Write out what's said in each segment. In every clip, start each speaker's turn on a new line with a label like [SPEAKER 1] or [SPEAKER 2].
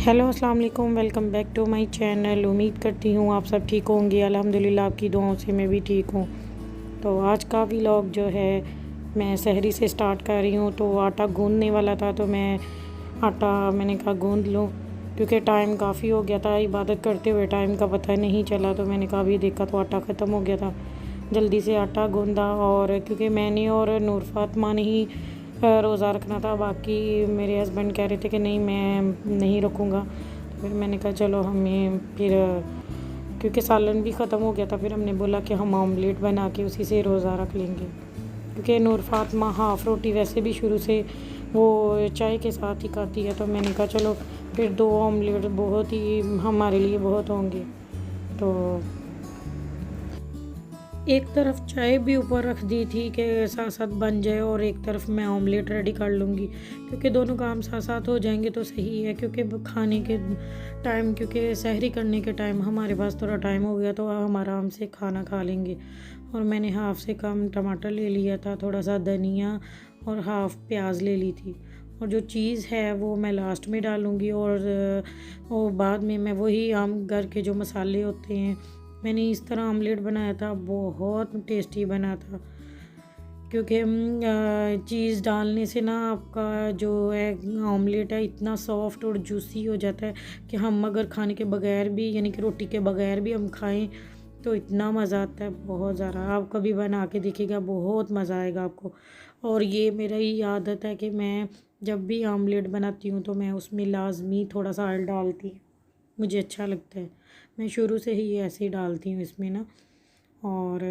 [SPEAKER 1] Hello अस्सलाम वालेकुम, welcome back to my channel. उम्मीद करती हूँ आप सब ठीक होंगे। अल्हम्दुलिल्लाह आपकी दुआओं से मैं भी ठीक हूँ। तो आज का व्लॉग जो है मैं सहरी से स्टार्ट कर रही हूँ। तो आटा गूंदने वाला था तो मैंने कहा गूंद लूँ, क्योंकि टाइम काफ़ी हो गया था। इबादत करते हुए टाइम का पता नहीं चला, तो मैंने कहा अभी देखा तो आटा ख़त्म हो गया था। जल्दी से आटा गूंदा, और क्योंकि मैंने और नूर फातिमा ने ही रोज़ा रखना था, बाकी मेरे हस्बैंड कह रहे थे कि नहीं मैं नहीं रखूँगा। तो फिर मैंने कहा चलो हमें फिर क्योंकि सालन भी ख़त्म हो गया था, फिर हमने बोला कि हम ऑमलेट बना के उसी से रोज़ा रख लेंगे। क्योंकि नूर फातिमा हाफ़ रोटी वैसे भी शुरू से वो चाय के साथ ही खाती है, तो मैंने कहा चलो फिर 2 ऑमलेट बहुत ही हमारे लिए बहुत होंगे। तो एक तरफ चाय भी ऊपर रख दी थी कि साथ साथ बन जाए, और एक तरफ मैं ऑमलेट रेडी कर लूँगी, क्योंकि दोनों काम साथ साथ हो जाएंगे तो सही है। क्योंकि खाने के टाइम, क्योंकि सहरी करने के टाइम हमारे पास थोड़ा टाइम हो गया तो हम आराम से खाना खा लेंगे। और मैंने हाफ़ से कम टमाटर ले लिया था, थोड़ा सा धनिया और हाफ़ प्याज ले ली थी। और जो चीज़ है वो मैं लास्ट में डालूँगी, और बाद में मैं वही आम घर के जो मसाले होते हैं, मैंने इस तरह ऑमलेट बनाया था, बहुत टेस्टी बना था। क्योंकि चीज़ डालने से ना आपका जो है ऑमलेट है इतना सॉफ्ट और जूसी हो जाता है कि हम अगर खाने के बगैर भी, यानी कि रोटी के बगैर भी हम खाएं तो इतना मज़ा आता है, बहुत ज़्यादा। आप कभी बना के देखिएगा, बहुत मज़ा आएगा आपको। और ये मेरा ही आदत है कि मैं जब भी ऑमलेट बनाती हूँ तो मैं उसमें लाजमी थोड़ा सा ऑयल डालती हूँ, मुझे अच्छा लगता है। मैं शुरू से ही ऐसे ही डालती हूँ इसमें ना। और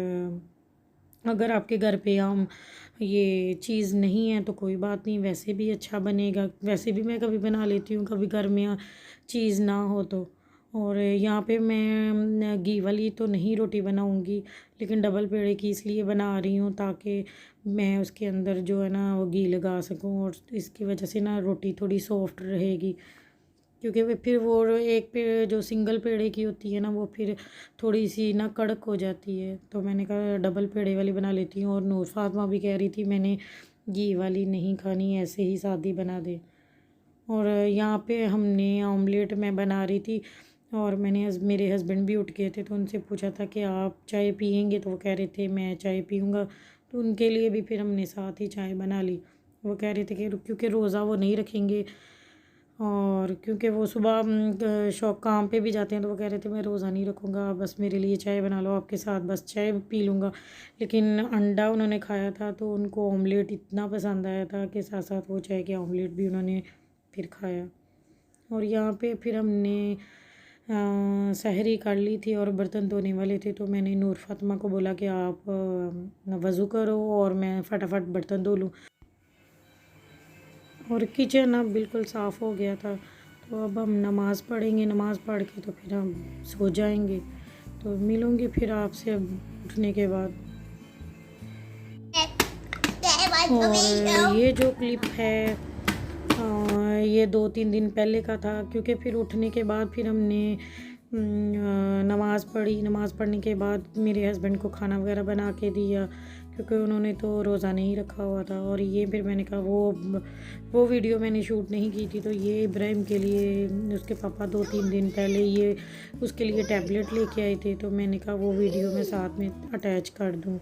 [SPEAKER 1] अगर आपके घर पे आम ये चीज़ नहीं है तो कोई बात नहीं, वैसे भी अच्छा बनेगा। वैसे भी मैं कभी बना लेती हूँ, कभी घर में चीज़ ना हो तो। और यहाँ पे मैं घी वाली तो नहीं रोटी बनाऊँगी, लेकिन डबल पेड़े की इसलिए बना रही हूँ ताकि मैं उसके अंदर जो है ना वो घी लगा सकूँ, और इसकी वजह से ना रोटी थोड़ी सॉफ्ट रहेगी। क्योंकि फिर वो एक पे जो सिंगल पेड़े की होती है ना, वो फिर थोड़ी सी ना कड़क हो जाती है। तो मैंने कहा डबल पेड़े वाली बना लेती हूँ। और नूर फातिमा भी कह रही थी मैंने घी वाली नहीं खानी, ऐसे ही सादी बना दे। और यहाँ पे हमने ऑमलेट मैं बना रही थी, और मेरे हस्बैंड भी उठ गए थे, तो उनसे पूछा था कि आप चाय पियेंगे, तो वो कह रहे थे मैं चाय पीऊँगा। तो उनके लिए भी फिर हमने साथ ही चाय बना ली। वो कह रहे थे कि क्योंकि रोज़ा वो नहीं रखेंगे, और क्योंकि वो सुबह शॉप काम पे भी जाते हैं, तो वो कह रहे थे मैं रोज़ा नहीं रखूँगा, बस मेरे लिए चाय बना लो, आपके साथ बस चाय पी लूँगा। लेकिन अंडा उन्होंने खाया था तो उनको ऑमलेट इतना पसंद आया था कि साथ साथ वो चाय के ऑमलेट भी उन्होंने फिर खाया। और यहाँ पे फिर हमने सहरी कर ली थी, और बर्तन धोने वाले थे, तो मैंने नूर फातिमा को बोला कि आप वज़ू करो और मैं फटाफट बर्तन धो लूँ। और किचन अब बिल्कुल साफ़ हो गया था। तो अब हम नमाज़ पढ़ेंगे, नमाज़ पढ़ के तो फिर हम सो जाएंगे। तो मिलूँगी फिर आपसे अब उठने के बाद। और ये जो क्लिप है ये 2-3 दिन पहले का था, क्योंकि फिर उठने के बाद फिर हमने नमाज़ पढ़ी। नमाज़ पढ़ने के बाद मेरे हस्बैंड को खाना वगैरह बना के दिया, क्योंकि उन्होंने तो रोज़ा नहीं रखा हुआ था। और ये फिर मैंने कहा वो वीडियो मैंने शूट नहीं की थी, तो ये इब्राहिम के लिए उसके पापा 2-3 दिन पहले ये उसके लिए टैबलेट लेके आए थे, तो मैंने कहा वो वीडियो मैं साथ में अटैच कर दूँ।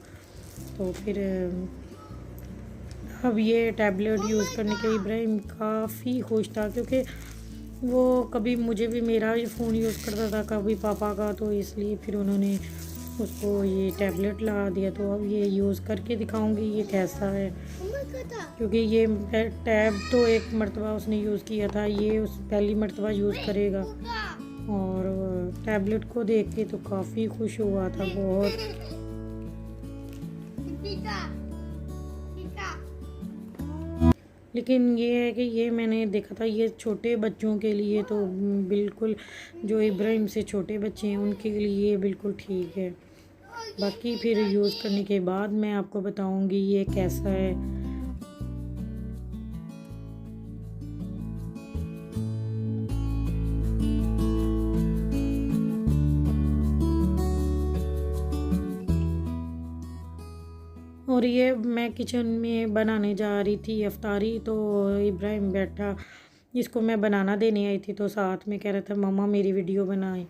[SPEAKER 1] तो फिर अब ये टैबलेट यूज़ करने के इब्राहिम काफ़ी खुश था, क्योंकि वो कभी मुझे भी मेरा ही फ़ोन यूज़ करता था, कभी पापा का, तो इसलिए फिर उन्होंने उसको ये टैबलेट लगा दिया। तो अब ये यूज़ करके दिखाऊंगी ये कैसा है, क्योंकि ये टैब तो एक मरतबा उसने यूज़ किया था, ये उस पहली मरतबा यूज़ करेगा। और टैबलेट को देख के तो काफ़ी खुश हुआ था, बहुत। लेकिन ये है कि ये मैंने देखा था ये छोटे बच्चों के लिए तो बिल्कुल, जो इब्राहिम से छोटे बच्चे हैं उनके लिए बिल्कुल ठीक है। बाकी फिर यूज़ करने के बाद मैं आपको बताऊंगी ये कैसा है। और ये मैं किचन में बनाने जा रही थी अफ्तारी, तो इब्राहिम बैठा इसको मैं बनाना देने आई थी, तो साथ में कह रहा था मम्मा मेरी वीडियो बनाएं।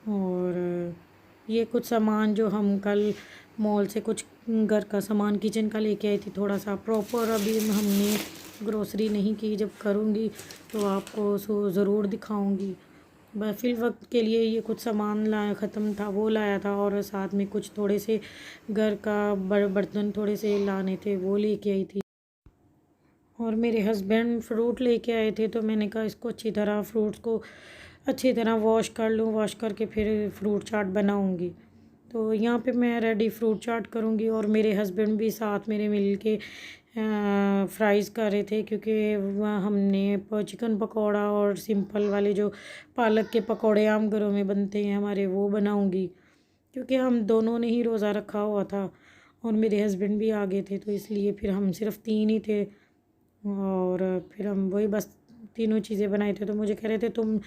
[SPEAKER 1] और ये कुछ सामान जो हम कल मॉल से कुछ घर का सामान किचन का लेके आई थी, थोड़ा सा प्रॉपर अभी हमने ग्रोसरी नहीं की, जब करूँगी तो आपको ज़रूर दिखाऊँगी। बस फिल वक्त के लिए ये कुछ सामान लाया, ख़त्म था वो लाया था, और साथ में कुछ थोड़े से घर का बर्तन थोड़े से लाने थे वो लेके आई थी। और मेरे हस्बैंड फ़्रूट लेके आए थे, तो मैंने कहा इसको अच्छी तरह फ्रूट्स को अच्छी तरह वॉश कर लूँ, वॉश करके फिर फ्रूट चाट बनाऊँगी। तो यहाँ पे मैं रेडी फ्रूट चाट करूँगी, और मेरे हस्बैंड भी साथ मेरे मिल के फ्राइज़ कर रहे थे, क्योंकि वह हमने चिकन पकौड़ा और सिंपल वाले जो पालक के पकौड़े आम घरों में बनते हैं हमारे, वो बनाऊँगी, क्योंकि हम दोनों ने ही रोज़ा रखा हुआ था और मेरे हस्बैंड भी आ गए थे, तो इसलिए फिर हम सिर्फ 3 ही थे। और फिर हम वही बस तीनों चीज़ें बनाए थे। तो मुझे कह रहे थे तुम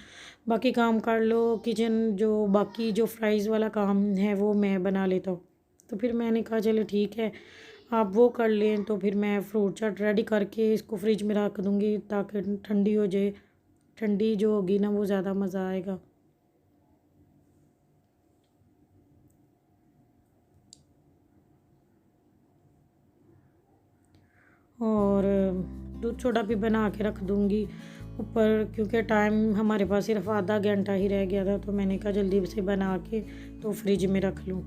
[SPEAKER 1] बाकी काम कर लो, किचन जो बाकी जो फ्राइज़ वाला काम है वो मैं बना लेता हूँ। तो फिर मैंने कहा चलो ठीक है आप वो कर लें, तो फिर मैं फ्रूट चाट रेडी करके इसको फ्रिज में रख दूँगी ताकि ठंडी हो जाए। ठंडी जो होगी ना वो ज़्यादा मज़ा आएगा। और दूध सोडा भी बना के रख दूँगी ऊपर, क्योंकि टाइम हमारे पास सिर्फ आधा घंटा ही रह गया था, तो मैंने कहा जल्दी से बना के तो फ्रिज में रख लूँ।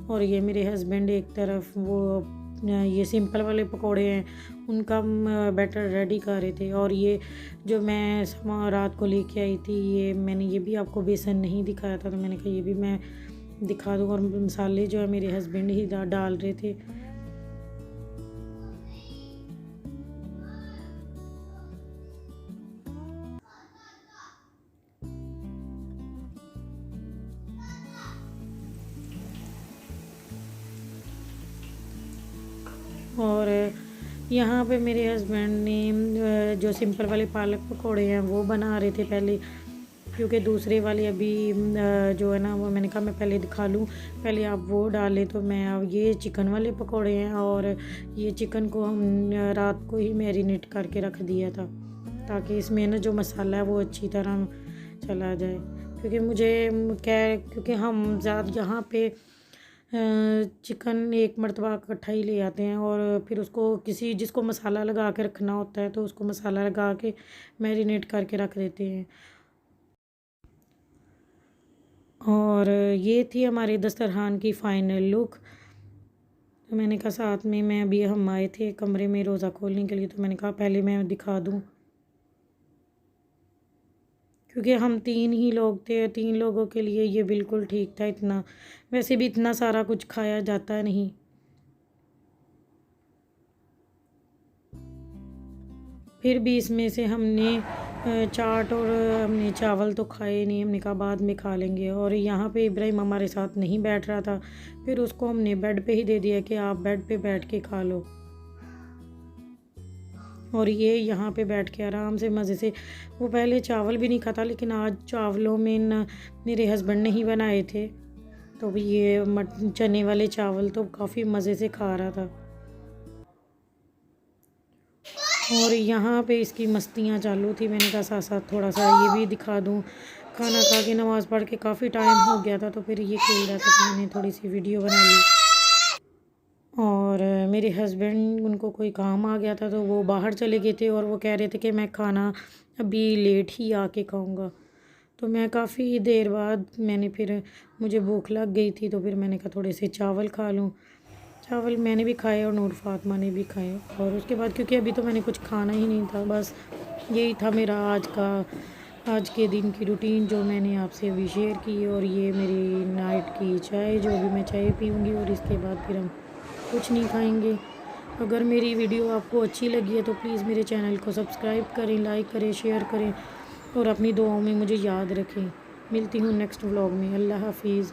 [SPEAKER 1] और ये मेरे हस्बैंड एक तरफ वो ये सिंपल वाले पकोड़े हैं उनका बैटर रेडी कर रहे थे। और ये जो मैं रात को लेके आई थी, ये मैंने ये भी आपको बेसन नहीं दिखाया था, तो मैंने कहा ये भी मैं दिखा दूँ। और मसाले जो है मेरे हस्बैंड ही डाल रहे थे। और यहाँ पे मेरे हस्बैंड ने जो सिंपल वाले पालक पकौड़े हैं वो बना रहे थे पहले, क्योंकि दूसरे वाले अभी जो है ना वो मैंने कहा मैं पहले दिखा लूँ, पहले आप वो डालें। तो मैं अब ये चिकन वाले पकौड़े हैं, और ये चिकन को हम रात को ही मैरिनेट करके रख दिया था ताकि इसमें ना जो मसाला है वो अच्छी तरह चला जाए। क्योंकि हम ज़्यादा यहाँ पे चिकन एक मरतबा इकट्ठा ही ले आते हैं, और फिर उसको किसी जिसको मसाला लगा के रखना होता है तो उसको मसाला लगा के मैरिनेट करके रख देते हैं। और ये थी हमारे दस्तरखान की फ़ाइनल लुक। तो मैंने कहा साथ में मैं अभी हम आए थे कमरे में रोज़ा खोलने के लिए, तो मैंने कहा पहले मैं दिखा दूँ, क्योंकि हम 3 ही लोग थे, 3 लोगों के लिए ये बिल्कुल ठीक था। इतना वैसे भी इतना सारा कुछ खाया जाता नहीं। फिर भी इसमें से हमने चाट और हमने चावल तो खाए नहीं, हमने कहा बाद में खा लेंगे। और यहाँ पे इब्राहिम हमारे साथ नहीं बैठ रहा था, फिर उसको हमने बेड पे ही दे दिया कि आप बेड पे बैठ के खा लो। और ये यहाँ पे बैठ के आराम से मज़े से, वो पहले चावल भी नहीं खाता, लेकिन आज चावलों में न मेरे हस्बैंड ने ही बनाए थे, तो भी ये चने वाले चावल तो काफ़ी मज़े से खा रहा था। और यहाँ पे इसकी मस्तियाँ चालू थी, मैंने कहा साथ साथ थोड़ा सा ये भी दिखा दूँ। खाना खा के नमाज़ पढ़ के काफ़ी टाइम हो गया था, तो फिर ये खेल रहा था, तो मैंने थोड़ी सी वीडियो बना ली। और मेरे हस्बैंड उनको कोई काम आ गया था, तो वो बाहर चले गए थे, और वो कह रहे थे कि मैं खाना अभी लेट ही आके खाऊंगा। तो मैं काफ़ी देर बाद फिर मुझे भूख लग गई थी, तो फिर मैंने कहा थोड़े से चावल खा लूँ। चावल मैंने भी खाए और नूर फातिमा ने भी खाए। और उसके बाद क्योंकि अभी तो मैंने कुछ खाना ही नहीं था, बस यही था मेरा आज के दिन की रूटीन जो मैंने आपसे अभी शेयर की। और ये मेरी नाइट की चाय, जो अभी मैं चाय पीऊँगी, और इसके बाद फिर हम कुछ नहीं खाएंगे। अगर मेरी वीडियो आपको अच्छी लगी है तो प्लीज़ मेरे चैनल को सब्सक्राइब करें, लाइक करें, शेयर करें, और अपनी दुआओं में मुझे याद रखें। मिलती हूँ नेक्स्ट व्लॉग में। अल्लाह हाफिज़।